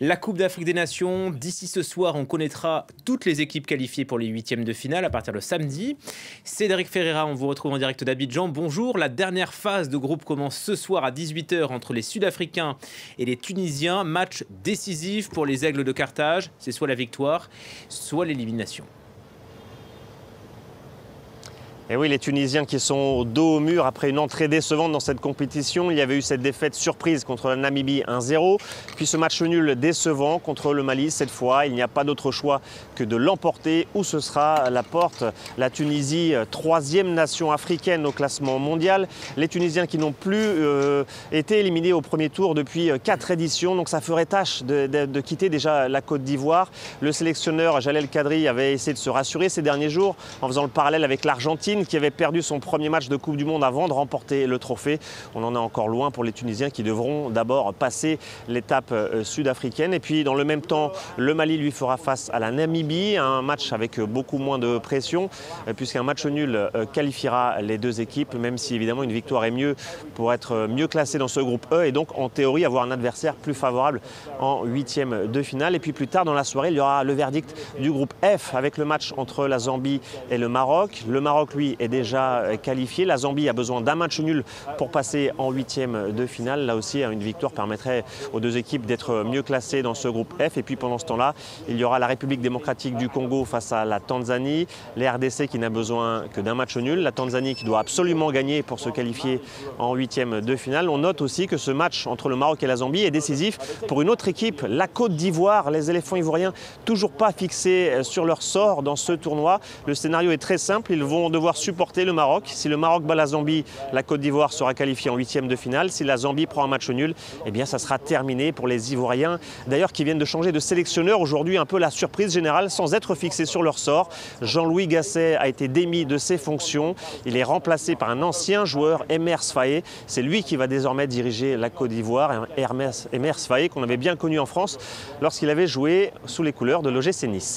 La Coupe d'Afrique des Nations, d'ici ce soir, on connaîtra toutes les équipes qualifiées pour les huitièmes de finale à partir de samedi. Cédric Ferreira, on vous retrouve en direct d'Abidjan. Bonjour, la dernière phase de groupe commence ce soir à 18 h entre les Sud-Africains et les Tunisiens. Match décisif pour les Aigles de Carthage. C'est soit la victoire, soit l'élimination. Et oui, les Tunisiens qui sont dos au mur après une entrée décevante dans cette compétition. Il y avait eu cette défaite surprise contre la Namibie 1-0. Puis ce match nul décevant contre le Mali. Cette fois, il n'y a pas d'autre choix que de l'emporter. Où ce sera la porte? La Tunisie, troisième nation africaine au classement mondial. Les Tunisiens qui n'ont plus été éliminés au premier tour depuis 4 éditions. Donc ça ferait tâche de quitter déjà la Côte d'Ivoire. Le sélectionneur Jalel Kadri avait essayé de se rassurer ces derniers jours en faisant le parallèle avec l'Argentine, qui avait perdu son premier match de Coupe du Monde avant de remporter le trophée. On en est encore loin pour les Tunisiens qui devront d'abord passer l'étape sud-africaine. Et puis dans le même temps, le Mali lui fera face à la Namibie, un match avec beaucoup moins de pression, puisqu'un match nul qualifiera les deux équipes, même si évidemment une victoire est mieux pour être mieux classé dans ce groupe E et donc en théorie avoir un adversaire plus favorable en huitième de finale. Et puis plus tard dans la soirée, il y aura le verdict du groupe F avec le match entre la Zambie et le Maroc. Le Maroc, lui, est déjà qualifié. La Zambie a besoin d'un match nul pour passer en huitième de finale. Là aussi, une victoire permettrait aux deux équipes d'être mieux classées dans ce groupe F. Et puis pendant ce temps-là, il y aura la République démocratique du Congo face à la Tanzanie. Les RDC qui n'a besoin que d'un match nul. La Tanzanie qui doit absolument gagner pour se qualifier en huitième de finale. On note aussi que ce match entre le Maroc et la Zambie est décisif pour une autre équipe, la Côte d'Ivoire. Les éléphants ivoiriens toujours pas fixés sur leur sort dans ce tournoi. Le scénario est très simple. Ils vont devoir supporter le Maroc. Si le Maroc bat la Zambie, la Côte d'Ivoire sera qualifiée en huitième de finale. Si la Zambie prend un match nul, eh bien ça sera terminé pour les Ivoiriens. D'ailleurs qui viennent de changer de sélectionneur. Aujourd'hui un peu la surprise générale sans être fixés sur leur sort. Jean-Louis Gasset a été démis de ses fonctions. Il est remplacé par un ancien joueur, Emer Sfaé. C'est lui qui va désormais diriger la Côte d'Ivoire. Emer Sfaé qu'on avait bien connu en France lorsqu'il avait joué sous les couleurs de l'OGC Nice.